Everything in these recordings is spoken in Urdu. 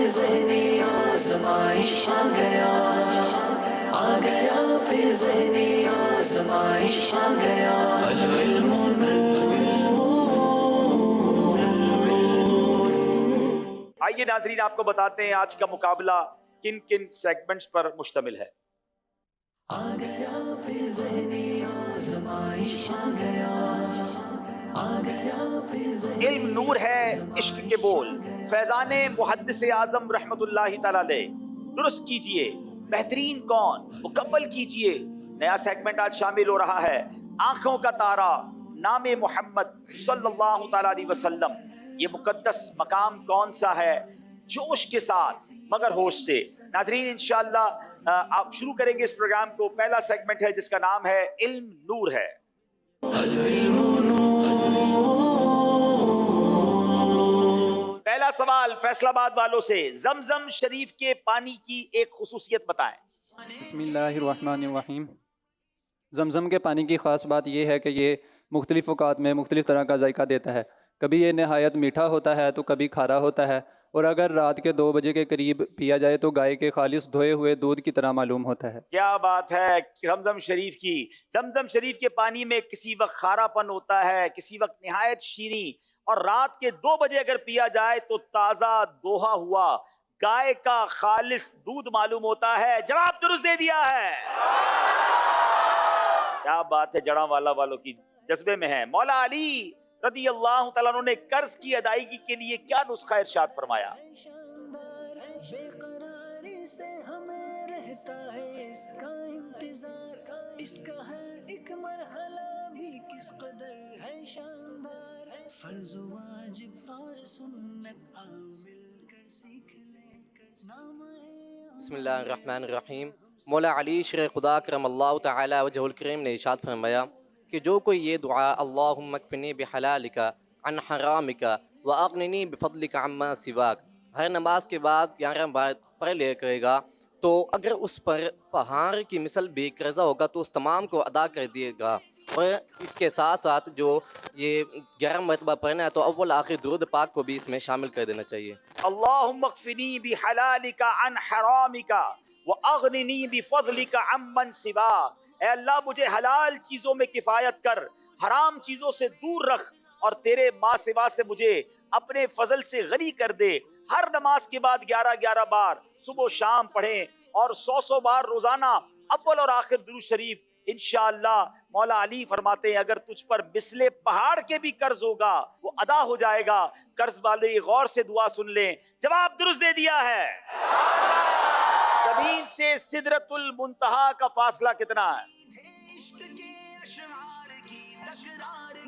پھر ذہنی آزمائش آ گیا، آ گیا پھر ذہنی آزمائش آ گیا، العلم آئیے ناظرین آپ کو بتاتے ہیں آج کا مقابلہ کن کن سیگمنٹس پر مشتمل ہے۔ آ گیا پھر ذہنی آزمائش آ گیا، آ گیا پھر ذہنی علم نور ہے عشق کے بول، فیضان محدث اعظم رحمت اللہ تعالی علیہ، درست کیجئے بہترین کون مکمل کیجئے۔ نیا سیگمنٹ آج شامل ہو رہا ہے، آنکھوں کا تارا نام محمد صلی اللہ تعالی علیہ وسلم۔ یہ مقدس مقام کون سا ہے؟ جوش کے ساتھ مگر ہوش سے۔ ناظرین انشاءاللہ آپ شروع کریں گے اس پروگرام کو۔ پہلا سیگمنٹ ہے جس کا نام ہے علم نور ہے۔ پہلا سوال فیصل آباد والوں سے، زمزم شریف کے پانی کی ایک خصوصیت بتائیں۔ بسم اللہ الرحمن الرحیم۔ زمزم کے پانی کی خاص بات یہ ہے کہ یہ مختلف اوقات میں مختلف طرح کا ذائقہ دیتا ہے۔ کبھی یہ نہایت میٹھا ہوتا ہے تو کبھی کھارا ہوتا ہے، اور اگر رات کے 2 بجے کے قریب پیا جائے تو گائے کے خالص دھوئے ہوئے دودھ کی طرح معلوم ہوتا ہے۔ کیا بات ہے زمزم شریف کی۔ زمزم شریف کے پانی میں کسی وقت کھارا پن ہوتا ہے، کسی وقت نہایت شیریں، اور رات کے 2 بجے اگر پیا جائے تو تازہ دوہا ہوا گائے کا خالص دودھ معلوم ہوتا ہے۔ جواب درست دے دیا ہے۔ کیا بات ہے، جڑاں والا والوں کی جذبے میں ہے۔ مولا علی رضی اللہ تعالیٰ عنہ نے قرض کی ادائیگی کے لیے کیا نسخہ ارشاد فرمایا؟ شاندار بے قراری سے ہمیں رہتا ہے اس کا انتظار، اس کا ہر ایک مرحلہ بھی کس قدر ہے شاندار، فرض واجب اور سنت آ مل کر سیکھ لے کر نام ہے۔ بسم اللہ الرحمن الرحیم۔ مولا علی شرع خدا کرم اللہ تعالی وجہ الکریم نے ارشاد فرمایا کہ جو کوئی یہ دعا اللہم اکفنی بحلالک عن حرامک واغننی بفضلک عما سواک ہر نماز کے بعد 11 بار پڑھ لیا کرے گا، تو اگر اس پر پہاڑ کی مثل بھی قرضہ ہوگا تو اس تمام کو ادا کر دیے گا۔ اور اس کے ساتھ ساتھ جو یہ 11 مرتبہ پڑھنا ہے تو اول آخر درود پاک کو بھی اس میں شامل کر دینا چاہیے۔ اللہم اکفنی بحلالک عن حرامک واغننی بفضلک عمن سواک۔ اے اللہ مجھے حلال چیزوں میں کفایت کر، حرام چیزوں سے دور رکھ، اور تیرے ماں سوا سے مجھے اپنے فضل سے غنی کر دے۔ ہر نماز کے بعد 11 بار صبح و شام پڑھیں، اور 100 بار روزانہ اول اور آخر درود شریف۔ انشاءاللہ مولا علی فرماتے ہیں اگر تجھ پر مثل پہاڑ کے بھی قرض ہوگا وہ ادا ہو جائے گا۔ قرض والے غور سے دعا سن لیں۔ جواب درست دے دیا ہے۔ زمین سے سدرۃ المنتہا کا فاصلہ کتنا ہے؟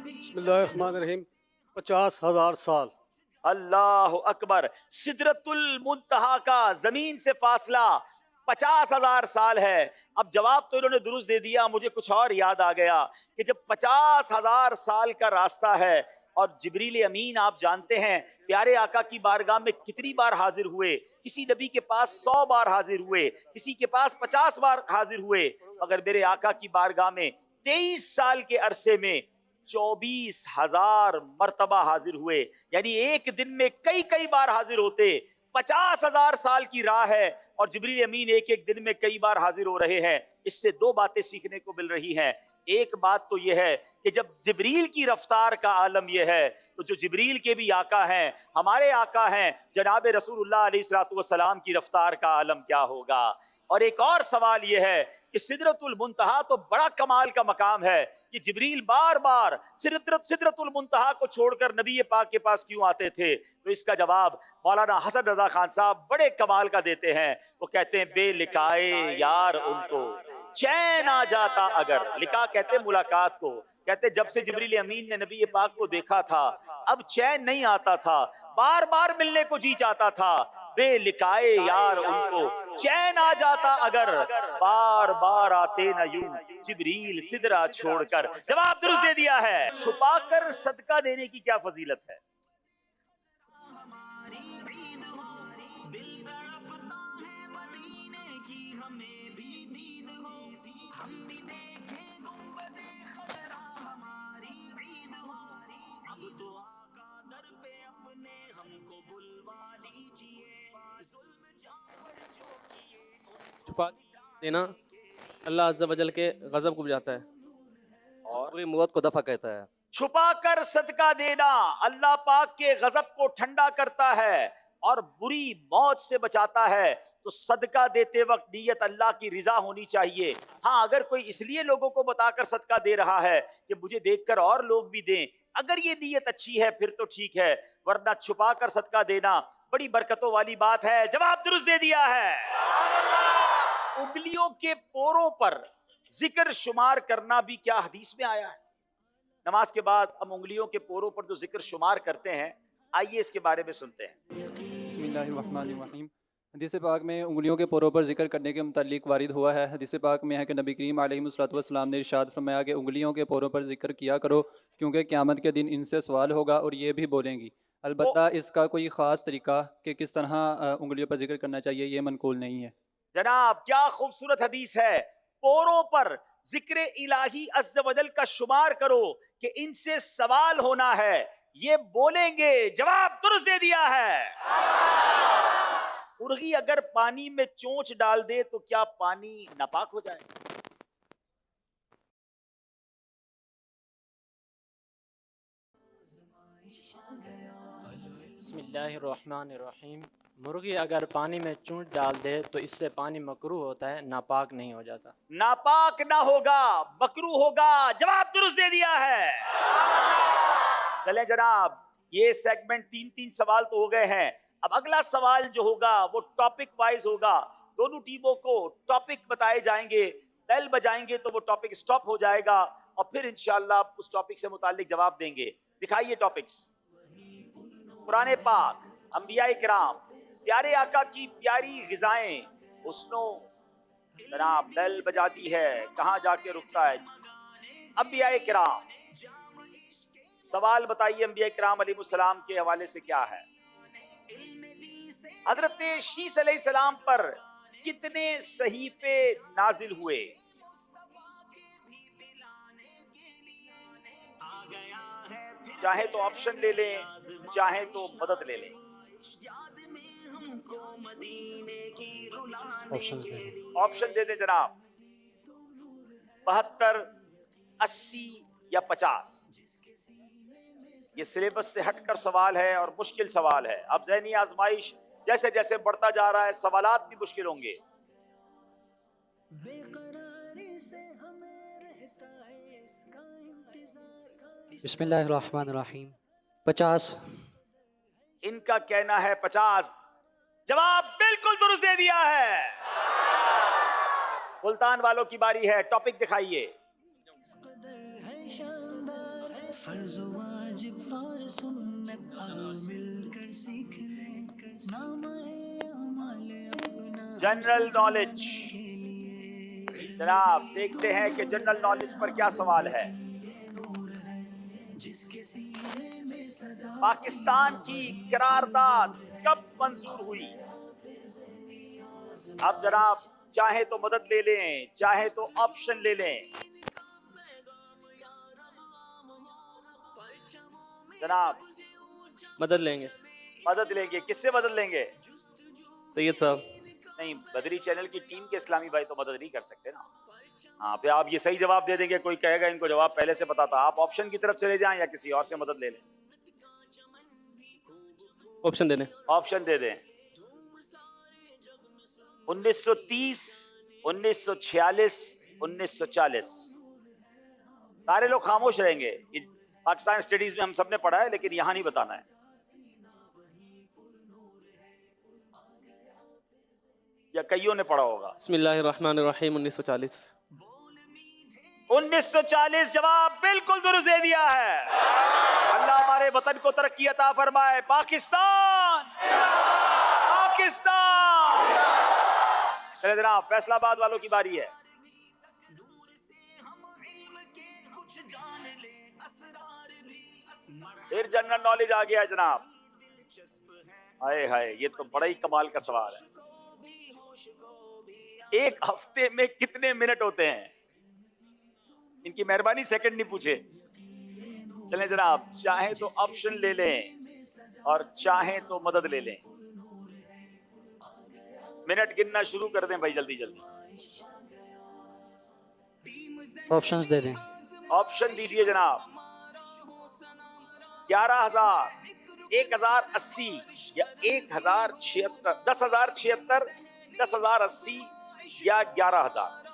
بسم اللہ الرحمن الرحیم۔ 50,000 سال۔ اللہ اکبر۔ سدرۃ المنتہا کا زمین سے فاصلہ 50,000 سال ہے۔ اب جواب تو انہوں نے درست دے دیا، مجھے کچھ اور یاد آ گیا کہ جب 50,000 سال کا راستہ ہے، اور جبریل امین آپ جانتے ہیں پیارے آقا کی بارگاہ میں کتنی بار حاضر ہوئے، کسی نبی کے پاس 100 بار حاضر ہوئے، کسی کے پاس 50 بار حاضر ہوئے، مگر میرے آقا کی بارگاہ میں 23 سال کے عرصے میں 24,000 مرتبہ حاضر ہوئے، یعنی ایک دن میں کئی بار حاضر ہوتے۔ 50,000 سال کی راہ ہے اور جبریل امین ایک دن میں کئی بار حاضر ہو رہے ہیں۔ اس سے 2 باتیں سیکھنے کو مل رہی ہیں۔ ایک بات تو یہ ہے کہ جب جبریل کی رفتار کا عالم یہ ہے تو جو جبریل کے بھی آقا ہیں، ہمارے آقا ہیں جناب رسول اللہ علیہ الصلوۃ والسلام کی رفتار کا عالم کیا ہوگا۔ اور ایک اور سوال یہ ہے کہ سدرۃ المنتہا تو بڑا کمال کا مقام ہے، یہ جبریل بار بار سدرۃ المنتہا کو چھوڑ کر نبی پاک کے پاس کیوں آتے تھے؟ تو اس کا جواب مولانا حسن رضا خان صاحب بڑے کمال کا دیتے ہیں۔ وہ کہتے ہیں بے لقائے یار ان کو چین آ جاتا اگر، لقاء کہتے ہیں ملاقات کو، کہتے جب سے جبریل امین نے نبی پاک کو دیکھا تھا اب چین نہیں آتا تھا، بار بار ملنے کو جی چاہتا تھا۔ بے لقائے یار ان کو چین آ جاتا اگر، بار بار آتے نہ یوں جبریل سدرہ چھوڑ کر۔ جواب درست دے دیا ہے۔ چھپا کر صدقہ دینے کی کیا فضیلت ہے؟ چھپا دینا اللہ عز و جل کے غضب کو بجاتا ہے. اور پوری موت کو دفع کہتا ہے. چھپا کر صدقہ دینا اللہ پاک کے غضب کو ٹھنڈا کرتا ہے اور بری موت سے بچاتا ہے. تو صدقہ دیتے وقت نیت اللہ کی رضا ہونی چاہیے. ہاں اگر کوئی اس لیے لوگوں کو بتا کر صدقہ دے رہا ہے کہ مجھے دیکھ کر اور لوگ بھی دیں، اگر یہ نیت اچھی ہے پھر تو ٹھیک ہے، ورنہ چھپا کر صدقہ دینا بڑی برکتوں والی بات ہے. جواب درست دے دیا ہے. انگلیوں کے پوروں پر ذکر شمار کرنا بھی کیا حدیث میں آیا ہے؟ نماز کے بعد ہم انگلیوں کے پوروں پر جو ذکر شمار کرتے ہیں، آئیے اس کے بارے میں سنتے ہیں. بسم اللہ الرحمن الرحیم. حدیث پاک میں انگلیوں کے پوروں پر ذکر کرنے کے متعلق وارد ہوا ہے. حدیث پاک میں ہے کہ نبی کریم علیہ الصلوۃ والسلام نے ارشاد فرمایا کہ انگلیوں کے پوروں پر ذکر کیا کرو، کیونکہ قیامت کے دن ان سے سوال ہوگا اور یہ بھی بولیں گی. البتہ اس کا کوئی خاص طریقہ کہ کس طرح انگلیوں پر ذکر کرنا چاہیے یہ منقول نہیں ہے. جناب کیا خوبصورت حدیث ہے. پوروں پر ذکر الہی عز و جل کا شمار کرو کہ ان سے سوال ہونا ہے، یہ بولیں گے. جواب درست دے دیا ہے. مرغی اگر پانی میں چونچ ڈال دے تو کیا پانی ناپاک ہو جائے؟ بسم اللہ الرحمن الرحیم. مرغی اگر پانی میں چونچ ڈال دے تو اس سے پانی مکروہ ہوتا ہے، ناپاک نہیں ہو جاتا. ناپاک نہ ہوگا، مکروہ ہوگا. جواب درست دے دیا ہے. چلیں جناب، یہ سیگمنٹ 3 سوال تو ہو گئے ہیں. اب اگلا سوال جو ہوگا وہ ٹاپک وائز ہوگا. دونوں ٹیموں کو ٹاپک بتائے جائیں گے، بیل بجائیں گے تو وہ ٹاپک سٹاپ ہو جائے گا اور پھر انشاءاللہ اس ٹاپک سے متعلق جواب دیں گے. دکھائیے ٹاپکس. قرآن پاک، انبیاء کرام، پیارے آقا کی پیاری غذائیں. حسنو جناب بیل بجاتی ہے، کہاں جا کے رکتا ہے؟ انبیاء کرام. سوال بتائیے انبیاء کرام علیہ السلام کے حوالے سے کیا ہے؟ حضرت شیس علیہ السلام پر کتنے صحیفے نازل ہوئے؟ چاہے تو آپشن لے لیں، چاہے تو مدد لے لیں. آپشن دے دیں جناب. 72، 80 یا 50. یہ سلیبس سے ہٹ کر سوال ہے اور مشکل سوال ہے. اب ذہنی آزمائش جیسے جیسے بڑھتا جا رہا ہے سوالات بھی مشکل ہوں گے. بے قراری سے ہمیں رہتا ہے اس کا انتظار. بسم اللہ الرحمن الرحیم. 50. ان کا کہنا ہے 50. جواب بالکل درست دے دیا ہے. ملتان والوں کی باری ہے. ٹاپک دکھائیے. اس قدر ہے شاندار، فرض و واجب فار سنت آ مل کر سیکھ لیں. نام ہے اعمال اپنا جنرل نالج. جناب دیکھتے ہیں کہ جنرل نالج پر کیا سوال ہے. پاکستان کی قرارداد کب منظور ہوئی؟ اب جناب چاہے تو مدد لے لیں، چاہے تو آپشن لے لیں. جناب مدد لیں گے. مدد لیں گے. کس سے مدد لیں گے؟ سید صاحب. نہیں، بدری چینل کی ٹیم کے اسلامی بھائی تو مدد نہیں کر سکتے نا. ہاں پہ آپ یہ صحیح جواب دے دیں گے، کوئی کہے گا ان کو جواب پہلے سے پتا تھا. آپ آپشن کی طرف چلے جائیں یا کسی اور سے مدد لے لیں. آپشن دے دیں. آپشن دے دیں. 1930، 1946، 1940. سارے لوگ خاموش رہیں گے. یہ پاکستان اسٹڈیز میں ہم سب نے پڑھا ہے لیکن یہاں نہیں بتانا ہے. یا کئیوں نے پڑھا ہوگا. بسم اللہ الرحمن الرحیم. 1940. 1940 جواب بالکل درست دے دیا ہے. اللہ ہمارے وطن کو ترقی عطا فرمائے. پاکستان، پاکستان. چلے جناب فیصل آباد والوں کی باری ہے. پھر جنرل نالج آ گیا جناب. ہائے ہائے، یہ تو بڑا ہی کمال کا سوال ہے. ایک ہفتے میں کتنے منٹ ہوتے ہیں؟ ان کی مہربانی سیکنڈ نہیں پوچھے. چلیں جناب، چاہیں تو آپشن لے لیں اور چاہیں تو مدد لے لیں. منٹ گننا شروع کر دیں بھائی، جلدی جلدی آپشنز دے دیں. آپشن دیجئے جناب. 11,000، 1,080 یا 1,076، 10,076، 10,080 یا 11,000.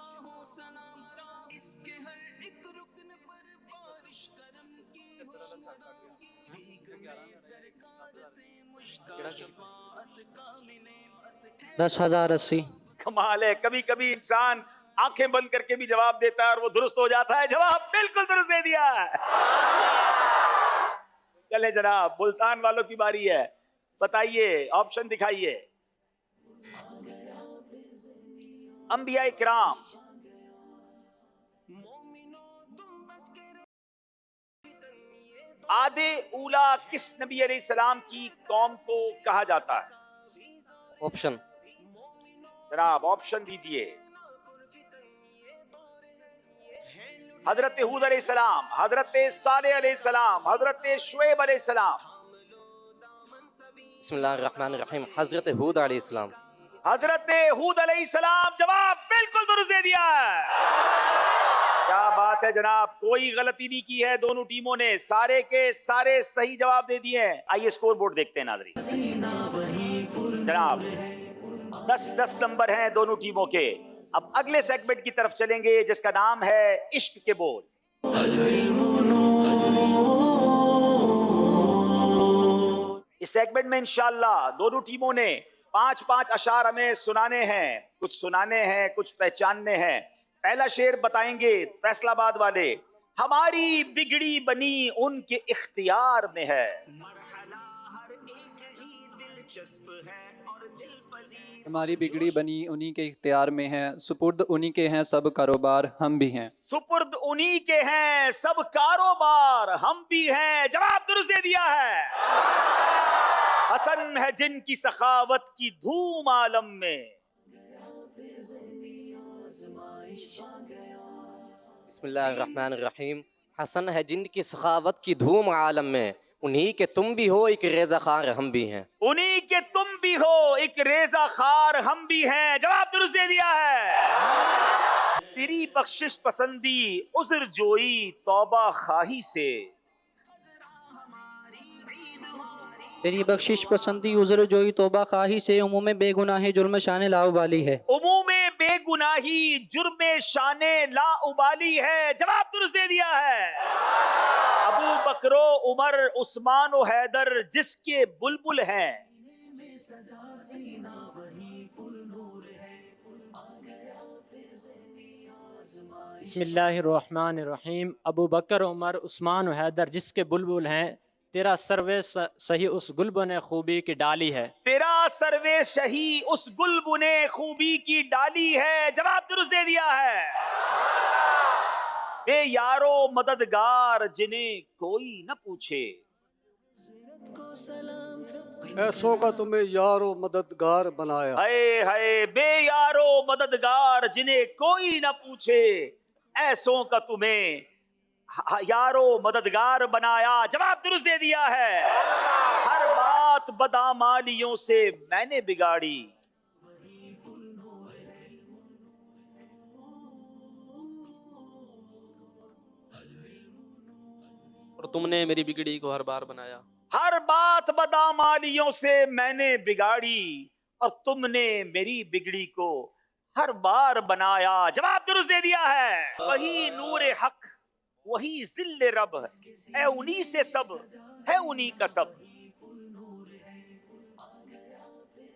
دس ہزار اسی. کمال ہے، کبھی کبھی انسان آنکھیں بند کر کے بھی جواب دیتا ہے اور وہ درست ہو جاتا ہے. جواب بالکل درست دے دیا ہے. چلے جناب، ملتان والوں کی باری ہے. بتائیے، آپشن دکھائیے. انبیاء کرام، عہد اولا کس نبی علیہ السلام کی قوم کو کہا جاتا ہے؟ آپشن جناب آپشن دیجئے. حضرت ہود علیہ السلام، حضرت صالح علیہ السلام، حضرت شعیب علیہ السلام. بسم اللہ الرحمن الرحیم. حضرت ہود علیہ السلام. حضرت ہود علیہ السلام. جواب بالکل درست دے دیا ہے. کیا بات ہے جناب، کوئی غلطی نہیں کی ہے دونوں ٹیموں نے، سارے کے سارے صحیح جواب دے دیے ہیں. آئیے اسکور بورڈ دیکھتے ہیں ناظرین. جناب 10 نمبر ہیں دونوں ٹیموں کے. اب اگلے سیگمنٹ کی طرف چلیں گے جس کا نام ہے عشق کے بول. اس سیگمنٹ میں انشاءاللہ دونوں ٹیموں نے 5 اشعار ہمیں سنانے ہیں، کچھ سنانے ہیں، کچھ پہچاننے ہیں. پہلا شعر بتائیں گے فیصل آباد والے. ہماری بگڑی بنی ان کے اختیار میں ہے. ہماری بگڑی بنی انہی کے اختیار میں ہے، سپرد انہی کے ہیں سب کاروبار ہم بھی ہیں. سپرد انہی کے ہیں سب کاروبار ہم بھی ہیں. جواب درست دے دیا ہے. حسن ہے جن کی سخاوت کی دھوم عالم میں. بسم اللہ الرحمن الرحیم. حسن ہے جن کی سخاوت کی دھوم عالم میں، انہی کے تم بھی ہو ایک ریزہ خار ہم بھی ہیں. انہی کے تم بھی ہو ایک ریزہ خار ہم بھی ہیں. جواب درست دے دیا ہے. تیری بخشش پسندی عذر جوئی توبہ خواہی سے. تیری بخشش پسندی عذر جوئی توبہ خواہی سے، عموم بے گناہ جرم شان لاؤبالی ہے. عموم بے گناہی جرم شان لا ابالی ہے. جواب درست دے دیا ہے. ابو بکر و عمر عثمان و حیدر جس کے بلبل ہیں. بسم اللہ الرحمن الرحیم. ابو بکر عمر عثمان و حیدر جس کے بلبل ہیں، تیرا سروے صحیح اس گلبن خوبی کی ڈالی ہے. تیرا سروے شہی اس گلبن خوبی کی ڈالی ہے. جواب درست دے دیا ہے. بے یارو مددگار جنہیں کوئی نہ پوچھے. ایسوں کا تمہیں یار و مددگار بنایا. ہائے ہائے، بے یارو مددگار جنہیں کوئی نہ پوچھے، ایسوں کا تمہیں یارو مددگار بنایا. جواب درست دے دیا ہے. ہر بات بدامالیوں سے میں نے بگاڑی. اور تم نے میری بگڑی کو ہر بار بنایا. ہر بات بدامالیوں سے میں نے بگاڑی اور تم نے میری بگڑی کو ہر بار بنایا. جواب درست دے دیا ہے. وہی نور حق وہی ذل رب ہے انہی سے سب ہے انہی کا سب.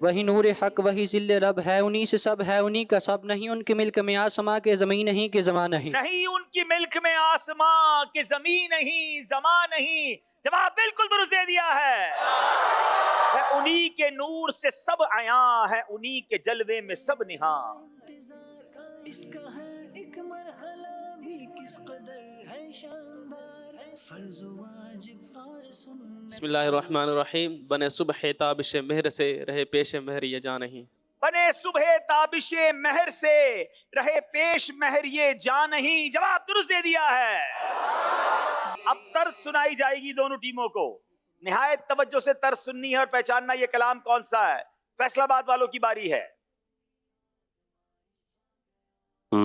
وہی نور حق وہی ذل رب ہے انہی سے سب ہے انہی کا سب. نہیں ان کے ملک میں آسماں کے زمین نہیں کہ زمان نہیں. نہیں ان کی ملک میں آسماں کے زمین نہیں زمان نہیں. جواب بالکل درست دے دیا ہے. انہی کے نور سے سب عیاں ہے انہی کے جلوے میں سب نہاں. اس کا ہر ایک مرحلہ بھی کس قدر ہے شاندار ہے. فرض واجب اور سنت. بسم اللہ الرحمن الرحیم. بنے صبح تابش مہر سے رہے پیش مہر یہ جان نہیں. بنے صبح تابش مہر سے رہے پیش مہر یہ جان نہیں. جواب درست دے دیا ہے. اب طرز سنائی جائے گی دونوں ٹیموں کو. نہایت توجہ سے طرز سننی ہے اور پہچاننا یہ کلام کون سا ہے. فیصل آباد والوں کی باری ہے. تاجدار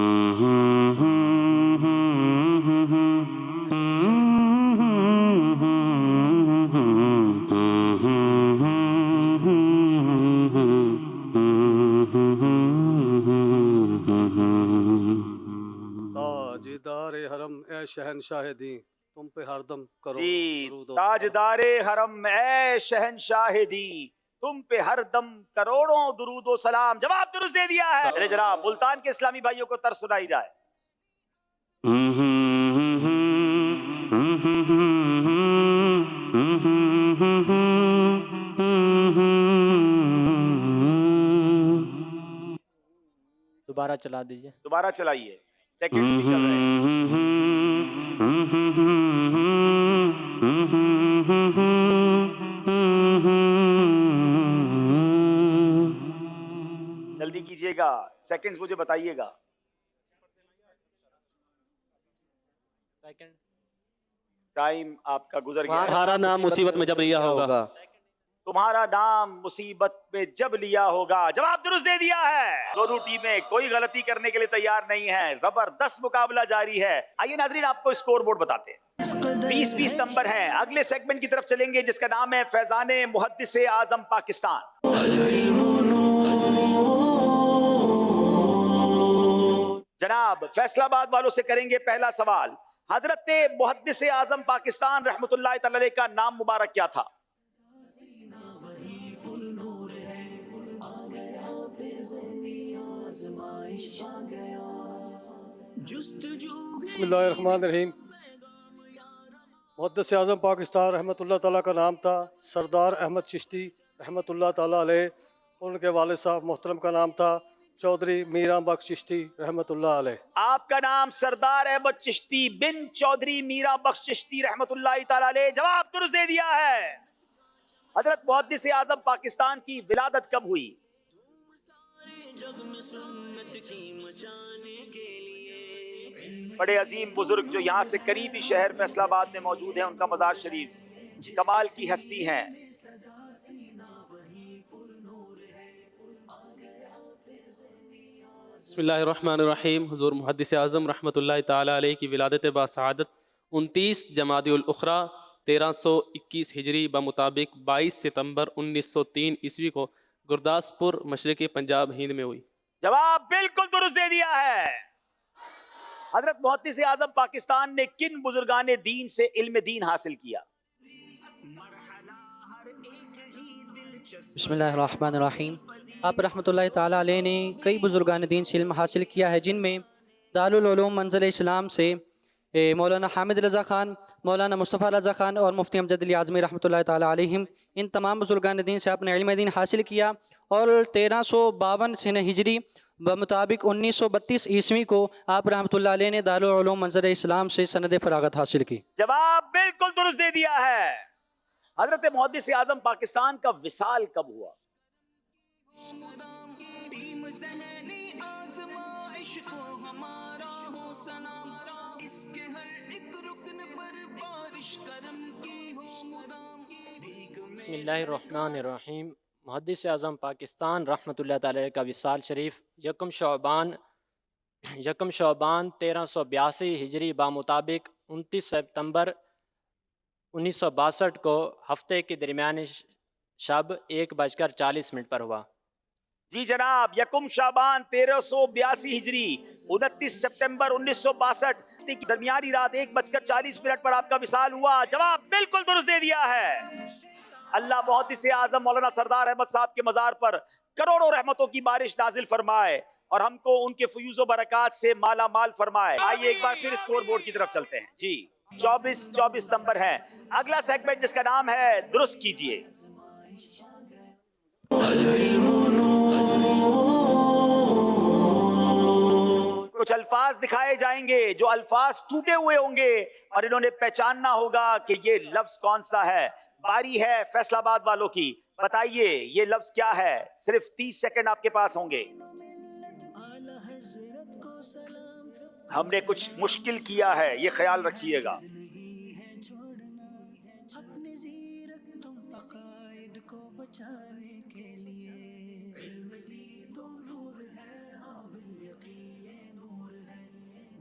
حرم اے شہنشاہ دین تم پہ ہر دم کرو جی درود و تاجدار حرم اے شہنشاہ دی تم پہ ہر دم کروڑوں درود و سلام. جواب درست دے دیا ہے. چلے جناب ملتان کے اسلامی بھائیوں کو طرز سنائی جائے. دوبارہ چلا دیجیے. دوبارہ چلائیے, سیکنڈ بھی چل رہے ہیں. جلدی کیجئے گا, سیکنڈز مجھے بتائیے گا. ٹائم آپ کا گزر گیا. تمہارا نام مصیبت میں جب لیا ہوگا. تمہارا نام مصیبت میں جب لیا ہوگا. جواب درست دے دیا ہے. دونوں ٹیمیں کوئی غلطی کرنے کے لیے تیار نہیں ہیں. زبردست مقابلہ جاری ہے. آئیے ناظرین آپ کو اسکور بورڈ بتاتے ہیں. 20 نمبر ہیں. اگلے سیگمنٹ کی طرف چلیں گے جس کا نام ہے فیضان محدث اعظم پاکستان. جناب فیصلہ آباد والوں سے کریں گے پہلا سوال. حضرت محدث اعظم پاکستان رحمت اللہ تعالی علیہ کا نام مبارک کیا تھا؟ بسم اللہ الرحمن الرحیم. محدث اعظم پاکستان رحمۃ اللہ تعالیٰ کا نام تھا سردار احمد چشتی رحمۃ اللہ تعالیٰ علیہ. ان کے والد صاحب محترم کا نام تھا چودھری میرا بخش چشتی رحمۃ اللہ علیہ. آپ کا نام سردار احمد چشتی بن چودھری میرا بخش چشتی رحمت اللہ تعالی علیہ. جواب درست دے دیا ہے. حضرت محدث اعظم پاکستان کی ولادت کب ہوئی؟ بڑے عظیم بزرگ جو یہاں سے قریبی شہر فیصل آباد میں موجود ہیں, ان کا مزار شریف کمال کی ہستی ہیں. بسم اللہ الرحمن الرحیم. حضور محدث اعظم رحمۃ اللہ تعالیٰ علیہ کی ولادت باسعادت 29 جمادی الاخری 1321 ہجری بمطابق 22 ستمبر 1903 عیسوی کو گرداسپور مشرقی پنجاب ہند میں ہوئی. جواب بالکل درست دے دیا ہے. حضرت محدث اعظم پاکستان نے کن بزرگان دین سے علم دین حاصل کیا؟ بسم اللہ الرحمن الرحیم. آپ رحمۃ اللہ تعالیٰ علیہ نے کئی بزرگان دین سے علم حاصل کیا ہے, جن میں دارالعلوم منزل اسلام سے مولانا حامد رضا خان, مولانا مصطفیٰ رضا خان اور مفتی امجد علی اعظمی رحمۃ اللہ تعالیٰ علیہم. ان تمام بزرگان دین سے آپ نے علم دین حاصل کیا اور 1352 سنہ ہجری بمطابق 1932 عیسوی کو آپ رحمۃ اللہ علیہ نے دارالعلوم منزل اسلام سے سند فراغت حاصل کی. جواب بالکل درست دے دیا ہے. حضرت محدث اعظم پاکستان کا وصال کب ہوا؟ بسم اللہ الرحمن الرحیم. محدث اعظم پاکستان رحمۃ اللہ تعالی کا وصال شریف یکم شعبان 1382 ہجری بمطابق 29 ستمبر 1962 کو ہفتے کی درمیانی شب 1:40 پر ہوا. جی جناب, یکم شعبان 1382 ہجری 29 سپتمبر 1962 کی درمیانی رات 1:40 پر آپ کا وصال ہوا. جواب بالکل درست دے دیا ہے. اللہ محدث اعظم مولانا سردار احمد صاحب کے مزار پر کروڑوں رحمتوں کی بارش نازل فرمائے اور ہم کو ان کے فیوز و برکات سے مالا مال فرمائے. آئیے ایک بار پھر اسکور بورڈ کی طرف چلتے ہیں. جی 24 نمبر ہیں. اگلا سیگمنٹ جس کا نام ہے درست کیجئے. کچھ الفاظ دکھائے جائیں گے, جو الفاظ ٹوٹے ہوئے ہوں گے اور انہوں نے پہچاننا ہوگا کہ یہ لفظ کون سا ہے. باری ہے فیصل آباد والوں کی, بتائیے یہ لفظ کیا ہے. صرف 30 سیکنڈ آپ کے پاس ہوں گے. ہم نے کچھ مشکل کیا ہے, یہ خیال رکھیے گا. اپنے زیرک تم عقائد کو بچانے کے لیے علم دی تو نور ہے, حامل یقین نور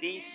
30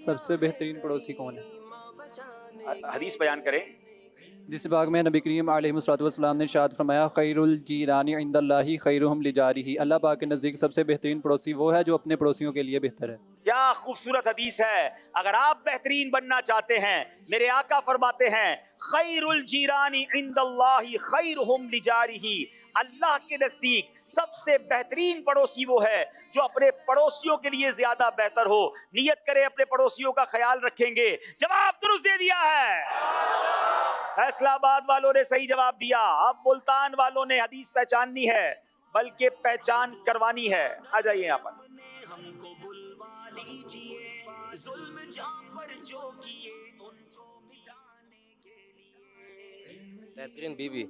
سب سے بہترین پڑوسی کون ہے؟ حدیث بیان کریں. جس باغ میں نبی کریم علیہ الصلوۃ والسلام نے ارشاد فرمایا خیر الجیران عند اللہ خیرہم لجارہ، اللہ پاک کے نزدیک سب سے بہترین پڑوسی وہ ہے جو اپنے پڑوسیوں کے لیے بہتر ہے. کیا خوبصورت حدیث ہے. اگر آپ بہترین بننا چاہتے ہیں، میرے آقا فرماتے ہیں خیر الجیران عند اللہ خیرہم لجارہ، اللہ کے نزدیک سب سے بہترین پڑوسی وہ ہے جو اپنے پڑوسیوں کے لیے زیادہ بہتر ہو. نیت کرے اپنے پڑوسیوں کا خیال رکھیں گے. جواب درست دے دیا ہے. فیصلہ آباد والوں نے صحیح جواب دیا. اب ملتان والوں نے حدیث پہچاننی ہے بلکہ پہچان کروانی ہے. آ جائیے یہاں پر. ہم کو بلوا لیجئے ظلم جہاں پر جو کیے ان کو مٹانے کے لیے. بہترین بیوی.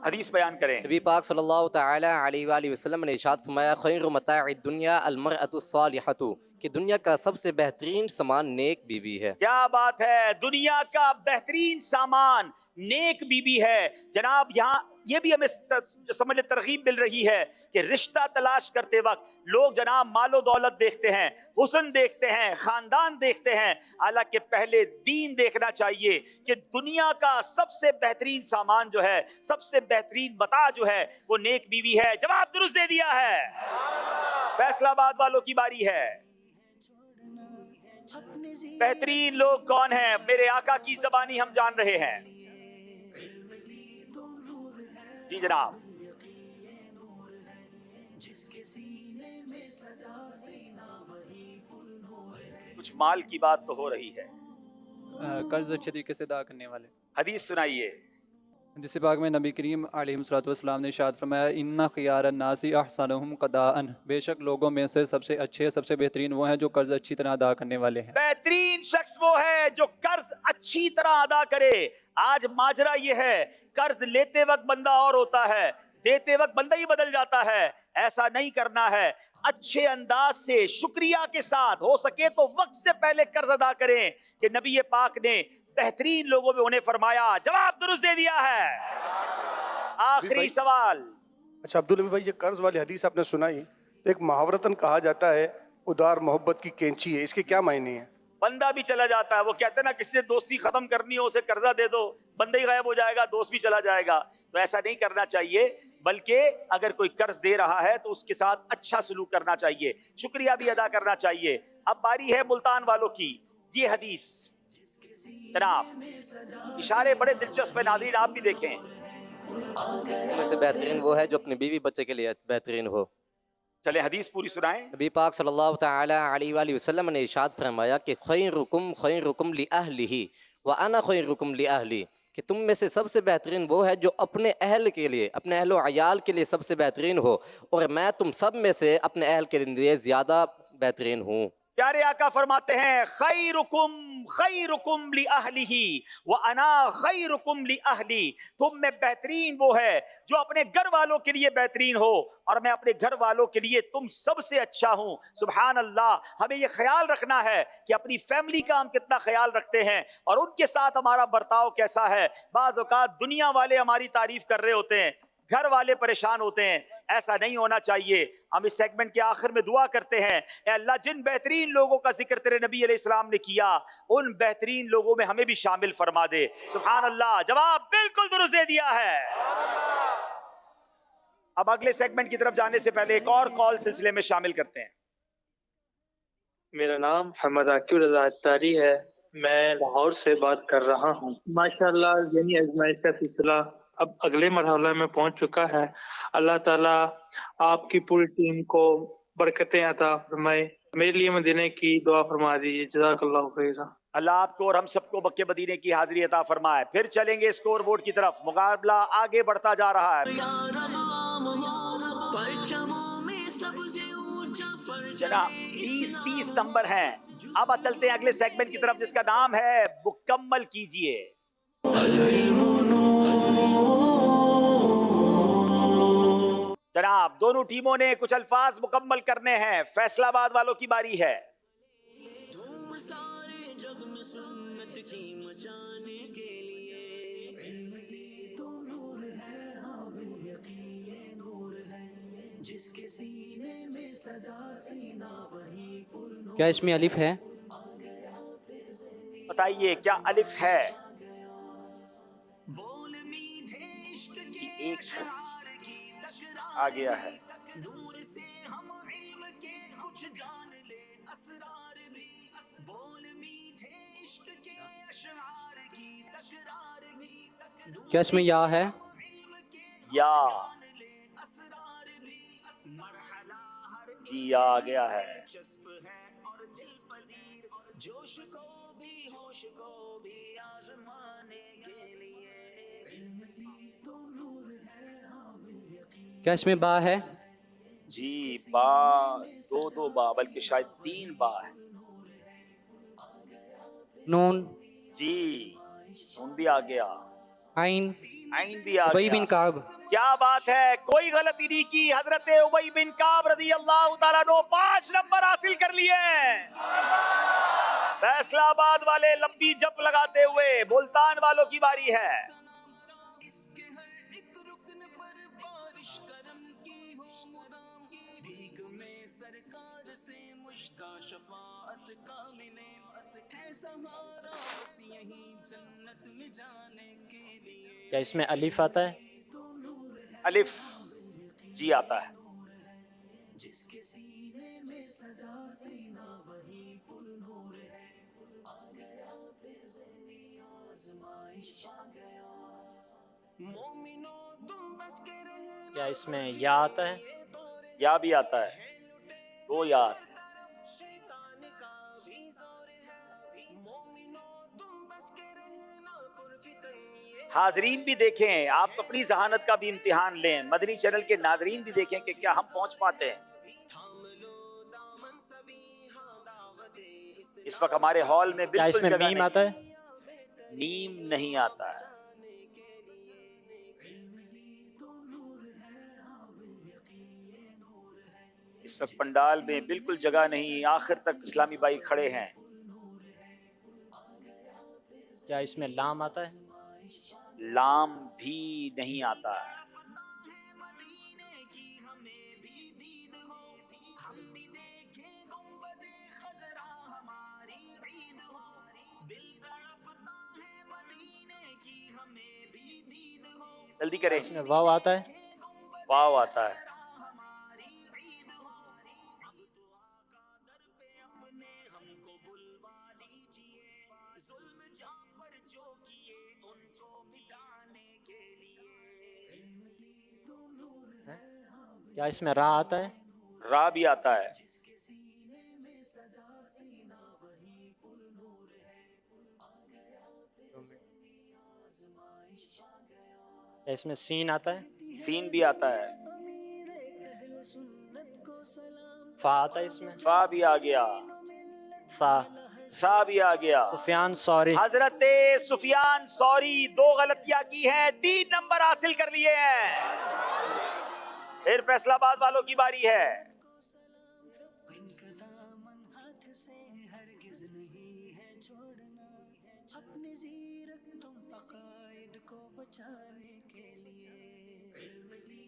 حدیث بیان کریں. نبی پاک صلی اللہ تعالی علیہ وآلہ وسلم نے ارشاد فرمایا خیر متاع الدنیا المرأة الصالحة، کہ دنیا کا سب سے بہترین سامان نیک بیوی ہے. کیا بات ہے. دنیا کا بہترین سامان نیک بیوی ہے. جناب یہاں یہ بھی ہمیں سمجھ ترغیب مل رہی ہے کہ رشتہ تلاش کرتے وقت لوگ جناب مال و دولت دیکھتے ہیں، حسن دیکھتے ہیں، خاندان دیکھتے ہیں، حالانکہ پہلے دین دیکھنا چاہیے کہ دنیا کا سب سے بہترین سامان جو ہے، سب سے بہترین متاع جو ہے وہ نیک بیوی ہے. جواب درست دے دیا ہے. فیصلہ آباد والوں کی باری ہے. بہترین لوگ کون ہیں؟ میرے آقا کی زبانی ہم جان رہے ہیں. جی جناب. کچھ مال کی بات تو ہو رہی ہے. قرض اچھے طریقے سے ادا کرنے والے. حدیث سنائیے. جس باغ میں نبی کریم علیہ الصلوۃ والسلام نے ارشاد فرمایا ان خیار الناس احسنهم قضاء، بے شک لوگوں میں سے سب سے اچھے سب سے بہترین وہ ہیں جو قرض اچھی طرح ادا کرنے والے ہیں. بہترین شخص وہ ہے جو قرض اچھی طرح ادا کرے. آج ماجرا یہ ہے قرض لیتے وقت بندہ اور ہوتا ہے، دیتے وقت بندہ ہی بدل جاتا ہے. ایسا نہیں کرنا ہے. اچھے انداز سے شکریہ کے ساتھ ہو سکے تو وقت سے پہلے قرض ادا کریں کہ نبی پاک نے بہترین لوگوں میں انہیں فرمایا. جواب درست دے دیا ہے. آخری سوال. اچھا عبداللہ بھائی، یہ قرض والی حدیث آپ نے سنائی، ایک محاورتاً کہا جاتا ہے ادار محبت کی کینچی ہے، اس کے کیا معنی ہیں؟ بندہ بھی چلا جاتا ہے. وہ کہتے ہیں نا کسی سے دوستی ختم کرنی ہو اسے قرضہ دے دو، بندہ ہی غائب ہو جائے گا، دوست بھی چلا جائے گا. تو ایسا نہیں کرنا چاہیے، بلکہ اگر کوئی قرض دے رہا ہے تو اس کے ساتھ اچھا سلوک کرنا چاہیے، شکریہ بھی ادا کرنا چاہیے. اب باری ہے ملتان والوں کی. یہ حدیث جناب اشارے بڑے دلچسپ ہیں، ناظرین آپ بھی دیکھیں. ان میں سے بہترین وہ ہے جو اپنی بیوی بچے کے لیے بہترین ہو. چلے حدیث پوری سنائیں. نبی پاک صلی اللہ تعالی علیہ وآلہ وسلم نے ارشاد فرمایا کہ خیرکم لأہلہ وانا خیرکم لأہلی، کہ تم میں سے سب سے بہترین وہ ہے جو اپنے اہل کے لیے، اپنے اہل و عیال کے لیے سب سے بہترین ہو، اور میں تم سب میں سے اپنے اہل کے لیے زیادہ بہترین ہوں. پیارے آقا فرماتے ہیں خیرکم لأہلہ وانا خیرکم لأہلی، تم میں بہترین وہ ہے جو اپنے گھر والوں کے لیے بہترین ہو اور میں اپنے گھر والوں کے لیے تم سب سے اچھا ہوں. سبحان اللہ. ہمیں یہ خیال رکھنا ہے کہ اپنی فیملی کا ہم کتنا خیال رکھتے ہیں اور ان کے ساتھ ہمارا برتاؤ کیسا ہے. بعض اوقات دنیا والے ہماری تعریف کر رہے ہوتے ہیں، گھر والے پریشان ہوتے ہیں. ایسا نہیں ہونا چاہیے. ہم اس سیگمنٹ کے آخر میں دعا کرتے ہیں اے اللہ جن بہترین لوگوں کا ذکر تیرے نبی علیہ السلام نے کیا ان بہترین لوگوں میں ہمیں بھی شامل فرما دے. سبحان اللہ. جواب بالکل درست دے دیا ہے. اب اگلے سیگمنٹ کی طرف جانے سے پہلے ایک اور کال سلسلے میں شامل کرتے ہیں. میرا نام محمد عاقب رضا اتاری ہے، میں لاہور سے بات کر رہا ہوں. ماشاءاللہ یعنی آزمائش کا سلسلہ اب اگلے مرحلے میں پہنچ چکا ہے. اللہ تعالیٰ آپ کی پوری ٹیم کو برکتیں عطا فرمائے. میرے لیے مدینے کی دعا فرما دیجیے. جزاک اللہ خیرا. اللہ آپ کو اور ہم سب کو مکہ مدینے کی حاضری عطا فرمائے. پھر چلیں گے اسکور بورڈ کی طرف. مقابلہ آگے بڑھتا جا رہا ہے. جناب 30 نمبر ہیں. اب چلتے ہیں اگلے سیگمنٹ کی طرف جس کا نام ہے مکمل کیجئے. جناب دونوں ٹیموں نے کچھ الفاظ مکمل کرنے ہیں. فیصلہ آباد والوں کی باری ہے. کیا اس میں الف ہے؟ بتائیے کیا الف ہے؟ ایک آ گیا ہے. کیا اس میں یا ہے؟ یا جی یا آ گیا ہے. کیا اس میں با ہے؟ جی با دو با بلکہ شاید 3 با ہے. نون، جی نون بھی آ گیا. عین، عین بھی آ ابی گیا. بن کعب. کیا بات ہے، کوئی غلطی نہیں کی. حضرت ابی بن کعب رضی اللہ تعالیٰ عنہ 5 نمبر حاصل کر لیے ہیں. فیصلہ آباد والے لمبی جپ لگاتے ہوئے ملتان والوں کی باری ہے. کیا اس میں الف آتا ہے؟ الف جی آتا ہے. کیا اس میں یا آتا ہے؟ یا بھی آتا ہے. 2 یا آتے ہیں. حاضرین بھی دیکھیں، آپ اپنی ذہانت کا بھی امتحان لیں. مدنی چینل کے ناظرین بھی دیکھیں کہ کیا ہم پہنچ پاتے ہیں. اس وقت ہمارے ہال میں کیا اس بالکل میں جگہ میم نہیں. آتا ہے؟ میم نہیں آتا ہے. اس وقت پنڈال میں بالکل جگہ نہیں، آخر تک اسلامی بھائی کھڑے ہیں. کیا اس میں لام آتا ہے؟ لام بھی نہیں آتا ہے. جلدی کریں. اس میں واو آتا ہے؟ واو آتا ہے. کیا اس میں را آتا ہے؟ را بھی آتا ہے. کیا اس میں سین آتا ہے؟ سین بھی آتا ہے. فا آتا ہے اس میں؟ فا بھی آ گیا. فا. سا بھی آ گیا. سفیان ثوری. حضرت سفیان ثوری 2 غلطیاں کی ہیں، 3 نمبر حاصل کر لیے ہیں. پھر فیصلہ آباد والوں کی باری ہے.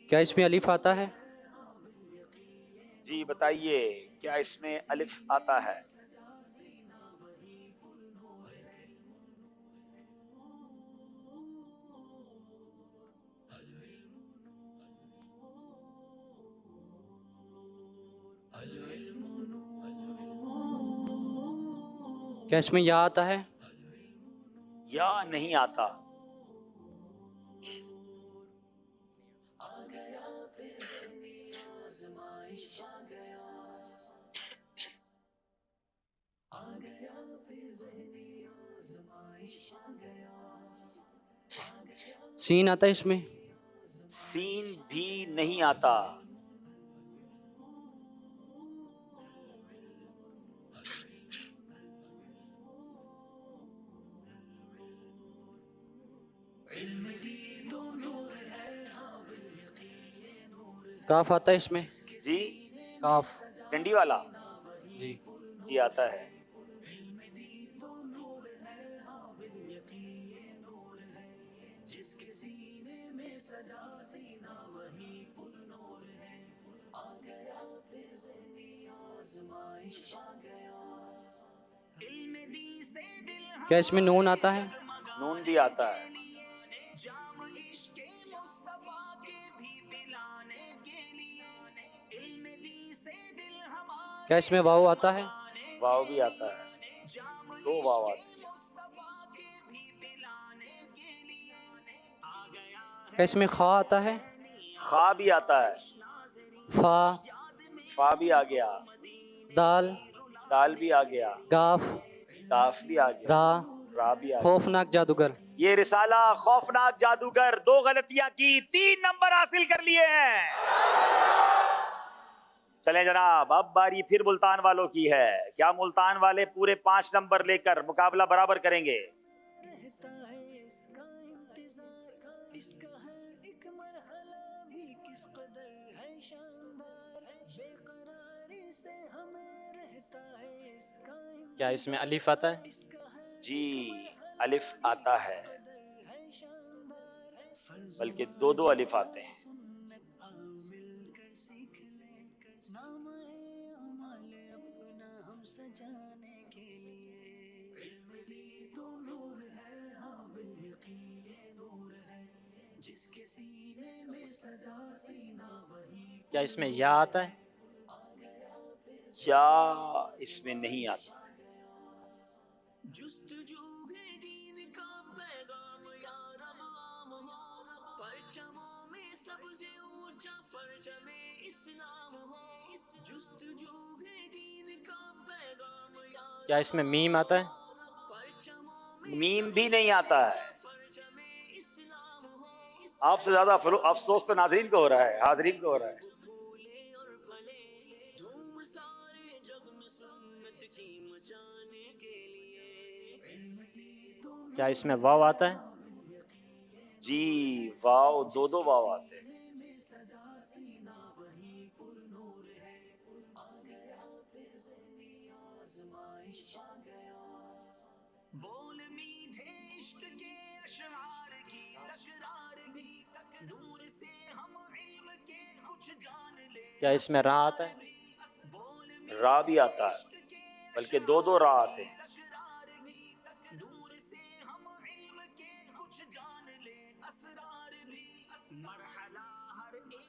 کیا اس میں الف آتا ہے؟ جی بتائیے کیا اس میں الف آتا ہے؟ کیا اس میں یا آتا ہے؟ یا نہیں آتا. سین آتا ہے اس میں؟ سین بھی نہیں آتا. کاف آتا ہے اس میں؟ جی کاف. ڈنڈی والا جی. جی آتا ہے. کیا اس میں نون آتا ہے؟ نون بھی آتا ہے. کیا اس میں واو آتا ہے؟ واو بھی آتا ہے. 2 واو آتے ہیں. کیا اس میں خا آتا ہے؟ خا بھی آتا ہے. فا، فا بھی آ گیا. دال، دال بھی آ گیا. کاف، کاف بھی آ گیا. را، را بھی آ گیا. خوفناک جادوگر. یہ رسالہ خوفناک جادوگر 2 غلطیاں کی 3 نمبر حاصل کر لیے ہیں. چلیں جناب، اب باری پھر ملتان والوں کی ہے. کیا ملتان والے پورے 5 نمبر لے کر مقابلہ برابر کریں گے؟ رہتا ہے اس کا انتظار، اس کا ہر ایک مرحلہ بھی کس قدر ہے شاندار، بے قراری سے ہمیں رہتا ہے اس کا انتظار. کیا اس میں الف آتا ہے؟ جی الف آتا ہے، بلکہ 2 الف آتے ہیں. نام ہے عمل اپنا ہم سجانے کے لیے، علم دی تو نور ہے، ہاں بالیقین نور ہے، جس کے سینے میں سجا سینہ وہی. کیا اس میں یا آتا ہے؟ کیا اس میں نہیں آتا. جستجو ہے دین کا پیغام یا رب، عام پرچموں میں سب سے اونچا پرچم اسلام ہو. جستجو ہے دین کا پیغام یا کیا اس میں میم آتا ہے؟ میم بھی نہیں آتا ہے. آپ سے زیادہ افسوس تو ناظرین کو ہو رہا ہے، حاضرین کو ہو رہا ہے. کیا اس میں واو آتا ہے؟ جی واو 2 واو آتے ہیں. بول میٹھے عشق کے اشعار کی تکرار بھی، نور سے ہم علم سے کچھ جان لے. کیا اس میں را آتا ہے؟ را بھی آتا ہے، بلکہ 2 را آتے ہیں. نور سے ہم علم سے کچھ جان لے، اسرار بھی. مرحلہ ہر ایک ہی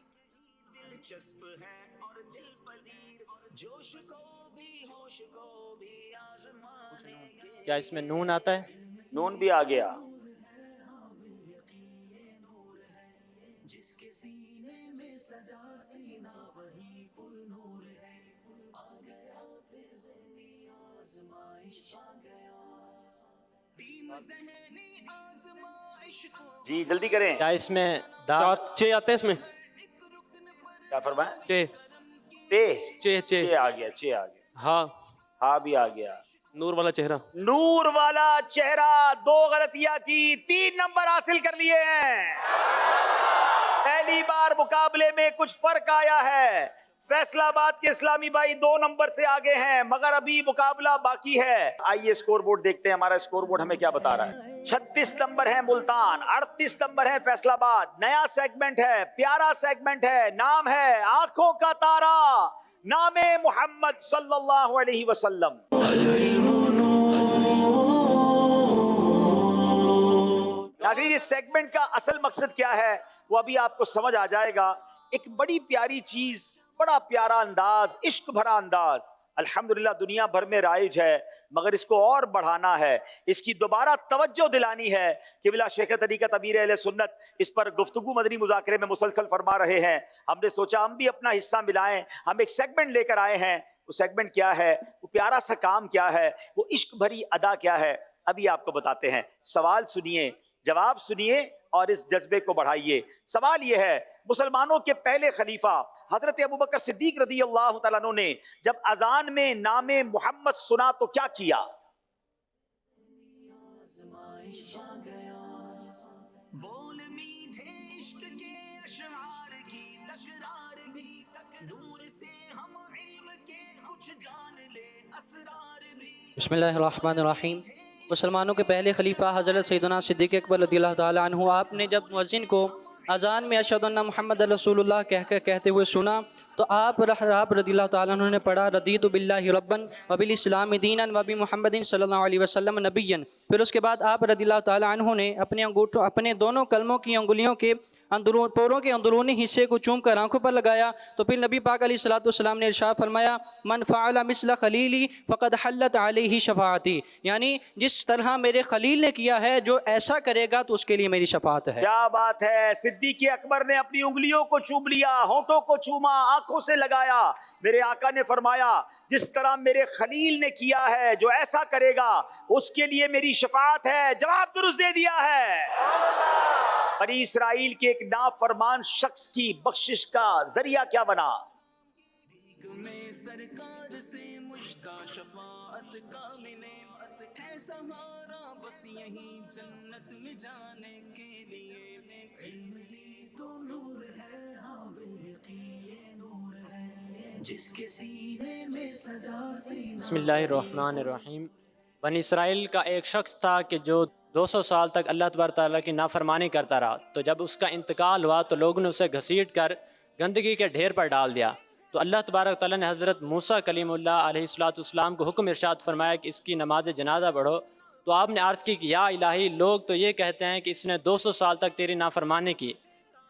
دلچسپ ہے اور دل پذیر، جوش کو بھی ہوش کو بھی آزمانے کے. کیا اس میں نون آتا ہے؟ نون بھی آ گیا. جس کے سینے میں سجا سینہ وہی پر نور ہے، آ گیا پھر ذہنی آزمائش آ گیا، تین ذہنی آزمائش کو. جی جلدی کریں. کیا اس میں دا؟ 6 آتے ہیں اس میں. کیا فرمائیں؟ 6 چھ آ گیا. 6 آ گیا. ہاں ہاں بھی آ گیا. نور والا چہرہ. نور والا چہرہ 2 غلطیاں کی 3 نمبر حاصل کر لیے ہیں. پہلی بار مقابلے میں کچھ فرق آیا ہے. فیصلہ آباد کے اسلامی بھائی 2 نمبر سے آگے ہیں، مگر ابھی مقابلہ باقی ہے. آئیے اسکور بورڈ دیکھتے ہیں، ہمارا اسکور بورڈ ہمیں کیا بتا رہا ہے. 36 نمبر ہے ملتان، 38 نمبر ہے فیصلہ آباد. نیا سیگمنٹ ہے، پیارا سیگمنٹ ہے. نام ہے آنکھوں کا تارا، نام محمد صلی اللہ علیہ وسلم. ناظرین اس سیگمنٹ کا اصل مقصد کیا ہے وہ ابھی آپ کو سمجھ آ جائے گا. ایک بڑی پیاری چیز، بڑا پیارا انداز، عشق بھرا انداز الحمدللہ دنیا بھر میں رائج ہے، مگر اس کو اور بڑھانا ہے، اس کی دوبارہ توجہ دلانی ہے. قبلہ شیخ طریقت امیر اہل سنت اس پر گفتگو مدنی مذاکرے میں مسلسل فرما رہے ہیں. ہم نے سوچا ہم بھی اپنا حصہ ملائیں. ہم ایک سیگمنٹ لے کر آئے ہیں. وہ سیگمنٹ کیا ہے، وہ پیارا سا کام کیا ہے، وہ عشق بھری ادا کیا ہے، ابھی آپ کو بتاتے ہیں. سوال سنیے، جواب سنیے اور اس جذبے کو بڑھائیے. سوال یہ ہے، مسلمانوں کے پہلے خلیفہ حضرت ابوبکر صدیق رضی اللہ تعالیٰ عنہ نے جب اذان میں نام محمد سنا تو کیا کیا؟ بول میٹھے عشق کے اشعار کی تکرار بھی، نور سے ہم علم سے کچھ جان لے، اسرار بھی. بسم اللہ الرحمن الرحیم. مسلمانوں کے پہلے خلیفہ حضرت سیدنا صدیق اکبر رضی اللہ تعالیٰ عنہ، آپ نے جب مؤذن کو اذان میں اشہد ان محمد رسول اللہ کہتے ہوئے سنا تو آپ رضی اللہ تعالیٰ عنہ نے پڑھا رضیت باللہ ربًا وبالاسلام دینا وبمحمد صلی اللہ علیہ وسلم نبیًا. پھر اس کے بعد آپ رضی اللہ تعالیٰ عنہ نے اپنے دونوں کلموں کی انگلیوں کے پوروں کے اندرونی حصے کو چوم کر آنکھوں پر لگایا. تو پھر نبی پاک علیہ الصلوۃ والسلام نے ارشاد فرمایا من فعل مثل خلیلی فقد حلت علیہ شفاعتی، یعنی جس طرح میرے خلیل نے کیا ہے جو ایسا کرے گا تو اس کے لیے میری شفاعت ہے. کیا بات ہے. صدیق اکبر نے اپنی انگلیوں کو چوم لیا، ہونٹوں کو چوما، آنکھوں سے لگایا. میرے آقا نے فرمایا جس طرح میرے خلیل نے کیا ہے جو ایسا کرے گا اس کے لیے میری شفاعت ہے. جواب درست دے دیا ہے. بنی اسرائیل کے ایک نافرمان شخص کی بخشش کا ذریعہ کیا بنا؟ میں سرکار سے مشتاق شفاعت کا نعمت ہے سہارا بس یہی جنت میں جانے کے لیے. علم دی تو نور ہے، ہاں بالیقین نور ہے جس کے سینے میں سجا سینہ. بسم اللہ الرحمن الرحیم. بنی اسرائیل کا ایک شخص تھا کہ جو 200 سال تک اللہ تبارک تعالیٰ کی نافرمانی کرتا رہا. تو جب اس کا انتقال ہوا تو لوگوں نے اسے گھسیٹ کر گندگی کے ڈھیر پر ڈال دیا. تو اللہ تبارک تعالیٰ نے حضرت موسیٰ کلیم اللہ علیہ السلام کو حکم ارشاد فرمایا کہ اس کی نماز جنازہ پڑھو. تو آپ نے عرض کی کہ یا الہی لوگ تو یہ کہتے ہیں کہ اس نے 200 سال تک تیری نافرمانی کی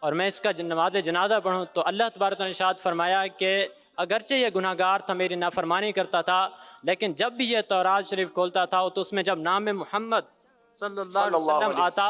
اور میں اس کا نماز جنازہ پڑھوں. تو اللہ تبارک تعالیٰ نے ارشاد فرمایا کہ اگرچہ یہ گناہ گار تھا، میری نافرمانی کرتا تھا، لیکن جب بھی یہ تورات شریف کھولتا تھا تو اس میں جب نام محمد صلی اللہ علیہ وسلم آتا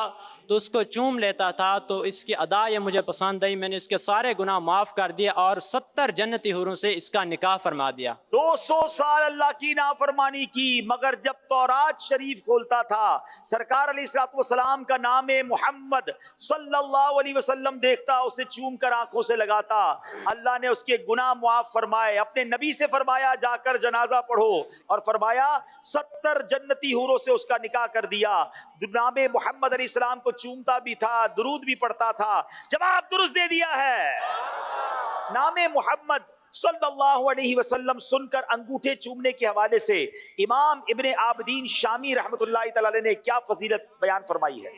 تو اس کو چوم لیتا تھا. تو اس کی ادا یہ مجھے پسند آئی، میں نے اس کے سارے گناہ معاف کر دیے اور 70 جنتی حوروں سے اس کا نکاح فرما دیا. 200 سال اللہ کی نافرمانی کی، مگر جب تورات شریف کھولتا تھا سرکار علیہ الصلوۃ والسلام کا نام محمد صلی اللہ علیہ وسلم دیکھتا، اسے چوم کر آنکھوں سے لگاتا. اللہ نے اس کے گناہ معاف فرمائے. اپنے نبی سے فرمایا جا کر جنازہ پڑھو، اور فرمایا 70 جنتی حوروں سے اس کا نکاح کر دیا. نام محمد علیہ السلام کو چومتا بھی تھا، درود بھی پڑھتا تھا. جواب درست دے دیا ہے. نام محمد صلی اللہ علیہ وسلم سن کر انگوٹھے چومنے کے حوالے سے امام ابن عابدین شامی رحمۃ اللہ تعالی علیہ نے کیا فضیلت بیان فرمائی ہے؟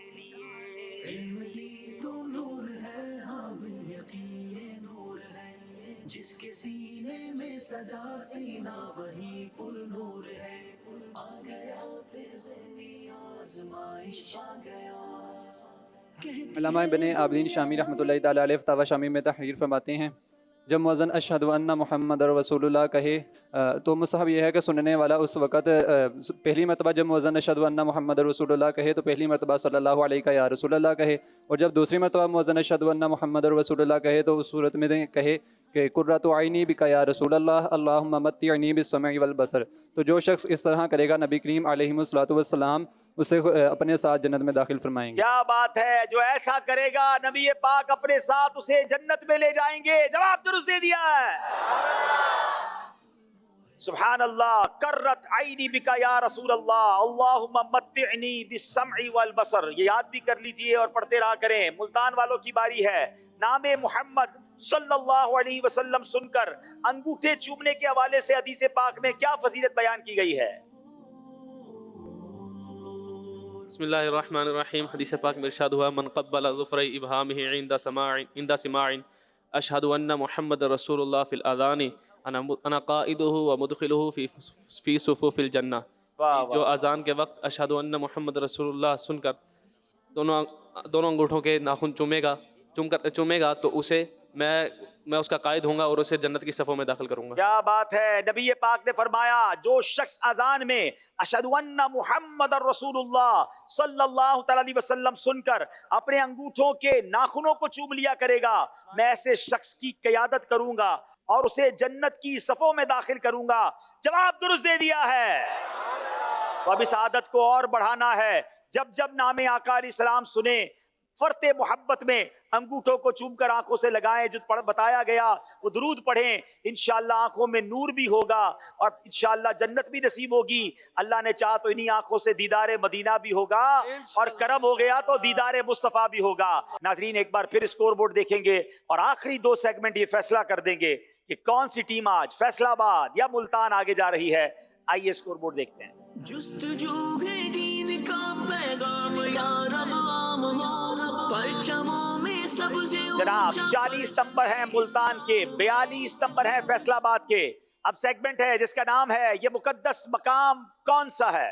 علم دی تو نور ہے، ہاں بالیقین نور ہے جس کے سینے میں سجا سینہ وہی پر نور ہے. آ گیا پھر ذہنی آزمائش آ گیا. علامہ ابن عابدین شامی رحمۃ اللہ تعالیٰ علیہ فتاوی شامی میں تحریر فرماتے ہیں جب مؤذن اشہد ان محمد رسول اللہ کہے تو مصحف یہ ہے کہ سننے والا اس وقت پہلی مرتبہ جب مؤذن اشہد ان محمد رسول اللہ کہے تو پہلی مرتبہ صلی اللہ علیہ کا یا رسول اللہ کہے، اور جب دوسری مرتبہ مؤذن اشہد ان محمد رسول اللہ کہے تو اس صورت میں کہے کہ قرۃ عینی بک یا رسول اللہ اللہم متعنی بالسمع والبصر. تو جو شخص اس طرح کرے گا نبی کریم علیہ الصلوۃ والسلام اسے اپنے ساتھ جنت میں داخل فرمائیں گے. کیا بات ہے. جو ایسا کرے گا نبی پاک اپنے ساتھ اسے جنت میں لے جائیں گے. جواب درست دے دیا ہے. سبحان اللہ. کرت عینی بکا یا رسول اللہ اللہم متعنی بالسمع والبصر. یہ یاد بھی کر لیجئے اور پڑھتے رہا کریں. ملتان والوں کی باری ہے. نام محمد صلی اللہ علیہ وسلم سن کر انگوٹھے چومنے کے حوالے سے حدیث پاک میں کیا فضیلت بیان کی گئی ہے؟ بسم اللہ الرحمن الرحیم. حدیث پاک میں ارشاد ہوا من قبل ظفر ابہامہ عند سماع اشہد ان محمد رسول اللہ فی الاذان انا قائدہ ومدخلہ فی صفوف الجنہ. جو اذان کے وقت اشہد ان محمد رسول اللہ سن کر دونوں انگوٹھوں کے ناخن چومے گا تو اسے میں اس کا قائد ہوں گا اور اسے جنت کی صفوں میں داخل کروں گا. کیا بات ہے. نبی پاک نے فرمایا جو شخص اذان میں اشہد ان محمد رسول اللہ صلی اللہ تعالی علیہ وسلم سن کر اپنے انگوٹھوں کے ناخنوں کو چوم لیا کرے گا، میں ایسے شخص کی قیادت کروں گا اور اسے جنت کی صفوں میں داخل کروں گا. جواب درست دے دیا ہے. تو اب اس عادت کو اور بڑھانا ہے. جب جب نام آقا علیہ السلام سنیں فرت محبت میں انگوٹھوں کو چوم کر آنکھوں سے لگائیں. جو بتایا گیا وہ درود پڑھیں. انشاءاللہ آنکھوں میں نور بھی ہوگا اور انشاءاللہ جنت بھی نصیب ہوگی. اللہ نے چاہا تو انہی آنکھوں سے دیدار مدینہ بھی ہوگا اور کرم ہو گیا تو دیدار مصطفیٰ بھی ہوگا. ناظرین ایک بار پھر اسکور بورڈ دیکھیں گے اور آخری 2 سیگمنٹ یہ فیصلہ کر دیں گے کہ کون سی ٹیم آج فیصلہ آباد یا ملتان آگے جا رہی ہے. آئیے اسکور بورڈ دیکھتے ہیں. جستجو ہے دین کا پیغام یا رب عام ہو، پرچموں میں جناب 40 نمبر ہے ملتان کے، 42 نمبر ہے فیصلہ آباد کے. اب سیگمنٹ ہے جس کا نام ہے یہ مقدس مقام کون سا ہے؟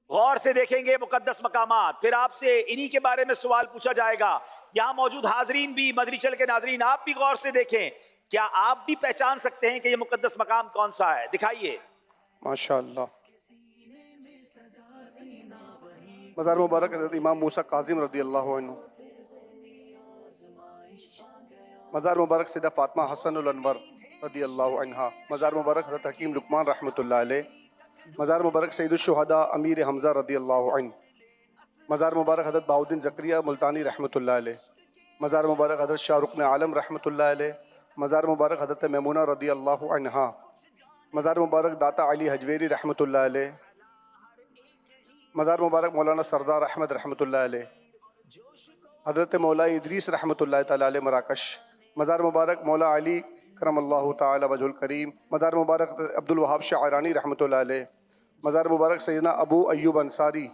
غور سے دیکھیں گے مقدس مقامات، پھر آپ سے انہی کے بارے میں سوال پوچھا جائے گا. یہاں موجود حاضرین بھی، مدری چل کے ناظرین آپ بھی غور سے دیکھیں، کیا آپ بھی پہچان سکتے ہیں کہ یہ مقدس مقام کون سا ہے؟ دکھائیے. ماشاءاللہ. مزار مبارک حضرت امام موسیٰ کاظم رضی اللہ عنہ. مزار مبارک سیدہ فاطمہ حسن الانور رضی اللہ عنہ. مزار مبارک حضرت حکیم لقمان رحمۃ اللہ علیہ. مزار مبارک سید الشہداء امیر حمزہ رضی اللہ عنہ. مزار مبارک حضرت بہاؤالدین زکریا ملتانی رحمۃ اللہ علیہ. مزار مبارک حضرت شاہ رکن عالم رحمۃ اللہ علیہ. مزار مبارک حضرت میمونہ رضی اللہ عنہا. مزار مبارک داتا علی حجویری رحمۃ اللہ علیہ. مزار مبارک مولانا سردار احمد رحمۃ اللہ علیہ. حضرت مولا ادریس رحمۃ اللہ تعالیٰ علیہ مراکش. مزار مبارک مولا علی کرم اللہ تعالی وجہ الکریم. مزار مبارک عبد الوہاب شاعرانی رحمۃ اللہ علیہ. مزار مبارک سیدنا ابو ایوب انصاری.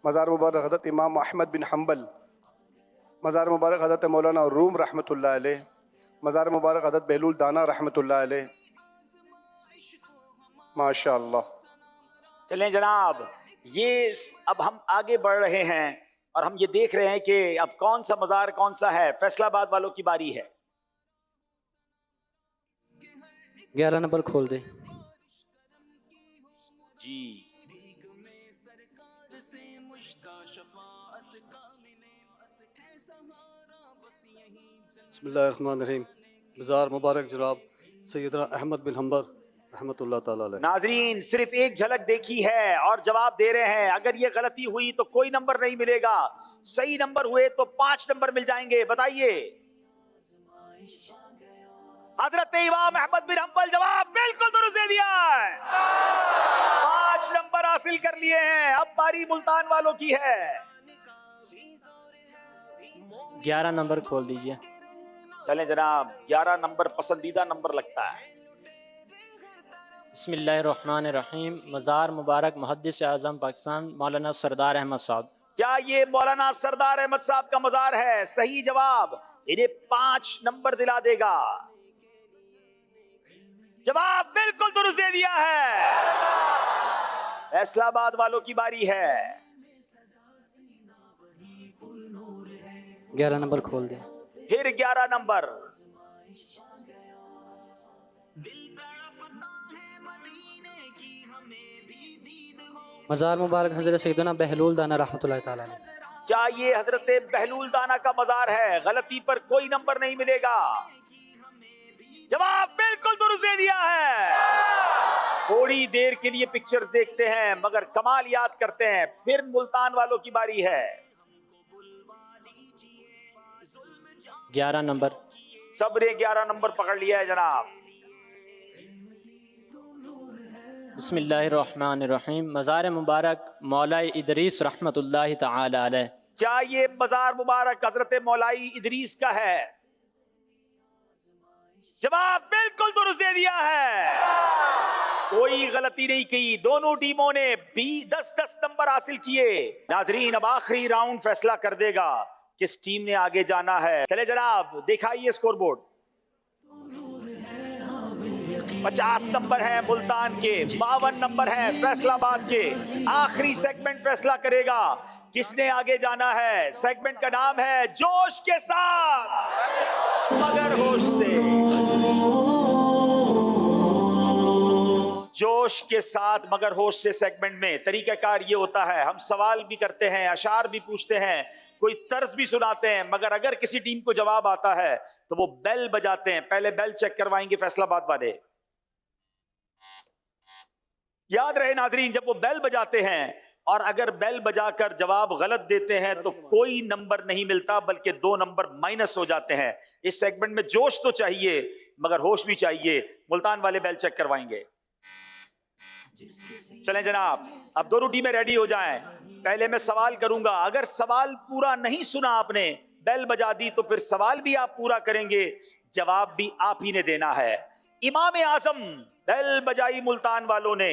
مزار مبارک حضرت امام احمد بن حنبل. مزار مبارک حضرت مولانا روم رحمۃ اللہ علیہ. مزار مبارک حضرت بہلول دانا رحمۃ اللہ علیہ. ماشاء اللہ. چلیں جناب، یہ اب ہم آگے بڑھ رہے ہیں اور ہم یہ دیکھ رہے ہیں کہ اب کون سا مزار کون سا ہے. فیصلہ آباد والوں کی باری ہے. 11 نمبر کھول دیں. جی بسم اللہ الرحمن الرحیم. مزار مبارک جناب سیدنا احمد بن حنبل رحمۃ اللہ تعالیٰ علیہ. ناظرین صرف ایک جھلک دیکھی ہے اور جواب دے رہے ہیں. اگر یہ غلطی ہوئی تو کوئی نمبر نہیں ملے گا، صحیح نمبر ہوئے تو 5 نمبر مل جائیں گے. بتائیے. حضرت امام احمد بن حنبل جواب بالکل درست دے دیا ہے، 5 نمبر حاصل کر لیے ہیں. اب باری ملتان والوں کی ہے. 11 نمبر کھول دیجئے. چلیں جناب، 11 نمبر پسندیدہ نمبر لگتا ہے. بسم اللہ الرحمن الرحیم. مزار مبارک محدث اعظم پاکستان مولانا سردار احمد صاحب. کیا یہ مولانا سردار احمد صاحب کا مزار ہے؟ صحیح جواب. انہیں 5 نمبر دلا دے گا. جواب بالکل درست دے دیا ہے. فیصلہ آباد والوں کی باری ہے. 11 نمبر کھول دیں. پھر 11 نمبر. مزار مبارک حضرت سیدنا بہلول دانا رحمۃ اللہ تعالیٰ علیہ. کیا یہ حضرت بہلول دانا کا مزار ہے؟ غلطی پر کوئی نمبر نہیں ملے گا. جواب بالکل درست دے دیا ہے. تھوڑی دیر کے لیے پکچرز دیکھتے ہیں مگر کمال یاد کرتے ہیں. پھر ملتان والوں کی باری ہے. 11 نمبر. سب نے 11 نمبر پکڑ لیا ہے جناب. بسم اللہ الرحمن الرحیم. مزار مبارک مولا ادریس رحمۃ اللہ تعالی علیہ. کیا یہ مزار مبارک حضرت مولائی ادریس کا ہے؟ جواب بالکل درست دے دیا ہے. کوئی غلطی نہیں کی. دونوں ٹیموں نے 10 نمبر حاصل کیے. ناظرین اب آخری راؤنڈ فیصلہ کر دے گا کس ٹیم نے آگے جانا ہے. چلے جناب دکھائیے اسکور بورڈ. 50 نمبر ہے ملتان کے، 52 نمبر ہے فیصلہ آباد کے. آخری سیگمنٹ فیصلہ کرے گا کس نے آگے جانا ہے. سیگمنٹ کا نام ہے جوش کے ساتھ مگر ہوش سے. جوش کے ساتھ مگر ہوش سے سیگمنٹ میں طریقہ کار یہ ہوتا ہے، ہم سوال بھی کرتے ہیں، اشعار بھی پوچھتے ہیں، کوئی طرز بھی سناتے ہیں، مگر اگر کسی ٹیم کو جواب آتا ہے تو وہ بیل بجاتے ہیں. پہلے بیل چیک کروائیں گے فیصلہ آباد والے. یاد رہے ناظرین، جب وہ بیل بجاتے ہیں اور اگر بیل بجا کر جواب غلط دیتے ہیں تو کوئی نمبر نہیں ملتا بلکہ 2 نمبر مائنس ہو جاتے ہیں. اس سیگمنٹ میں جوش تو چاہیے مگر ہوش بھی چاہیے. ملتان والے بیل چیک کروائیں گے. چلیں جناب اب دونوں ٹیمیں ریڈی ہو جائیں. پہلے میں سوال کروں گا، اگر سوال پورا نہیں سنا آپ نے، بیل بجا دی تو پھر سوال بھی آپ پورا کریں گے، جواب بھی آپ ہی نے دینا ہے. امام اعظم بیل بجائی ملتان والوں نے،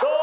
2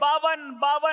52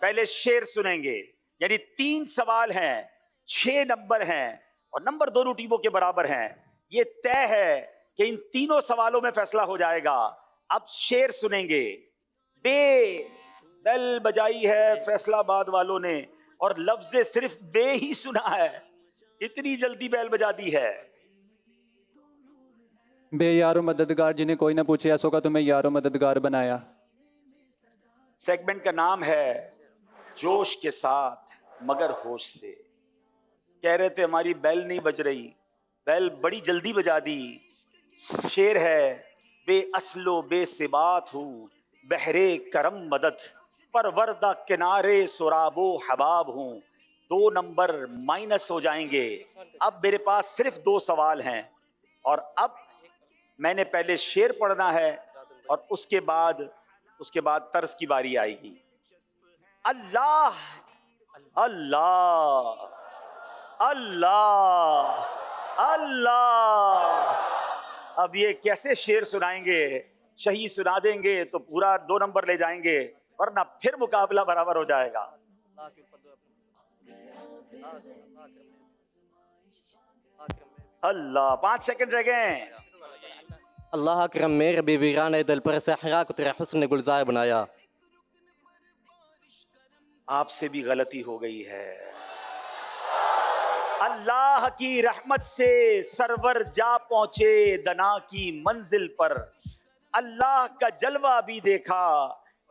پہلے شعر سنیں گے، یعنی 3 سوال ہیں، 6 نمبر ہیں اور نمبر دونوں ٹیموں کے برابر ہیں. یہ طے ہے کہ ان تینوں سوالوں میں فیصلہ ہو جائے گا. اب شعر سنیں گے. بے بیل بجائی ہے فیصلہ آباد والوں نے اور لفظ صرف بے ہی سنا ہے، اتنی جلدی بیل بجا دی ہے. بے یار و مددگار جنہیں کوئی نہ پوچھے ایسوں کا تمہیں یار و مددگار بنایا. سیگمنٹ کا نام ہے جوش کے ساتھ مگر ہوش سے. کہہ رہے تھے ہماری بیل نہیں بج رہی، بیل بڑی جلدی بجا دی. شعر ہے بے اصل و بے ثبات ہوں بحرے کرم مدد پروردہ کنارے سراب و حباب ہوں. 2 نمبر مائنس ہو جائیں گے. اب میرے پاس صرف 2 سوال ہیں اور اب میں نے پہلے شعر پڑھنا ہے اور اس کے بعد طرز کی باری آئے گی. اللہ اللہ اللہ اللہ. اب یہ کیسے شعر سنائیں گے؟ شہید سنا دیں گے تو پورا 2 نمبر لے جائیں گے، ورنہ پھر مقابلہ برابر ہو جائے گا. اللہ 5 سیکنڈ رہ گئے. اللہ اکرم میرے بے ویران دل پر صحرا کو تیرے حسن نے گلزار بنایا. آپ سے بھی غلطی ہو گئی ہے. اللہ کی رحمت سے سرور جا پہنچے دنا کی منزل پر. اللہ کا جلوہ بھی دیکھا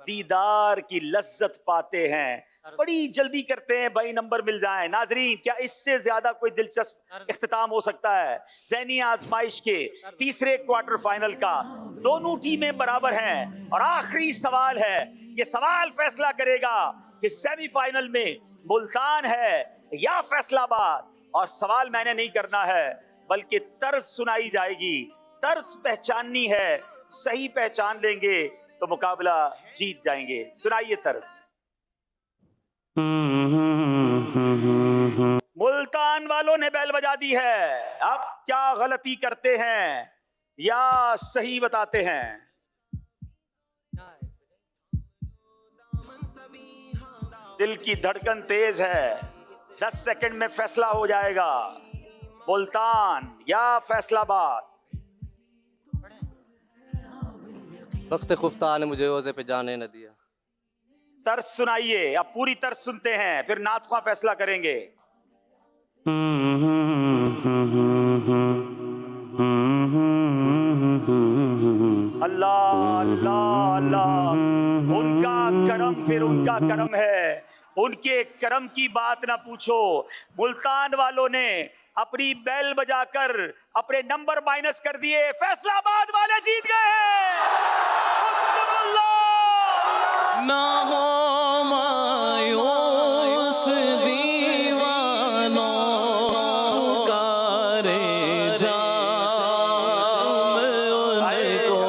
دیدار کی لذت پاتے ہیں. بڑی جلدی کرتے ہیں بھائی نمبر مل جائیں. ناظرین کیا اس سے زیادہ کوئی دلچسپ اختتام ہو سکتا ہے؟ ذہنی آزمائش کے تیسرے کوارٹر فائنل کا دونوں ٹیمیں برابر ہیں اور آخری سوال ہے. یہ سوال فیصلہ کرے گا کہ سیمی فائنل میں ملتان ہے یا فیصلہ آباد. اور سوال میں نے نہیں کرنا ہے بلکہ طرز سنائی جائے گی. طرز پہچاننی ہے، صحیح پہچان لیں گے تو مقابلہ جیت جائیں گے. سنائیے طرز. ملتان والوں نے بیل بجا دی ہے. اب کیا غلطی کرتے ہیں یا صحیح بتاتے ہیں؟ دل کی دھڑکن تیز ہے. 10 سیکنڈ میں فیصلہ ہو جائے گا. ملتان یا فیصلہ آباد. وقت خفتہ نے مجھے روزے پہ جانے نہ دیا. طرز سنائیے. اب پوری طرز سنتے ہیں پھر نعت خواں فیصلہ کریں گے. اللہ اللہ اللہ. ان کا کرم پھر ان کا کرم ہے، ان کے کرم کی بات نہ پوچھو. ملتان والوں نے اپنی بیل بجا کر اپنے نمبر مائنس کر دیے. فیصلہ آباد والے جیت گئے ہیں. نہ ہو مایوس دیوانوں پکارے جام ان کو.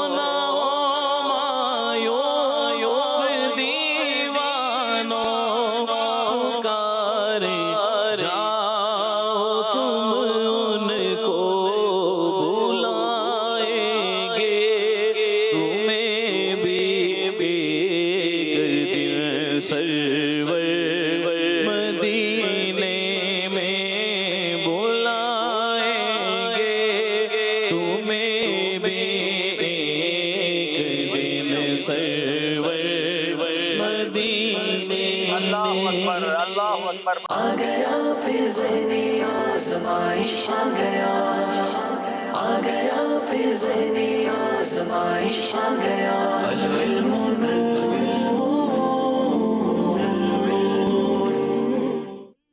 نہ ہو مایوس دیوانوں پکارے جاؤ تم ان کو بلائیں گے تمہیں بھی سرور مدینے میں بلائیں گے تمہیں بھی ایک دن سرور مدینے. اللہ اکبر اللہ اکبر. آ گیا پھر ذہنی آزمائش آ گیا، آ گیا پھر ذہنی آزمائش آ گیا. العلم نور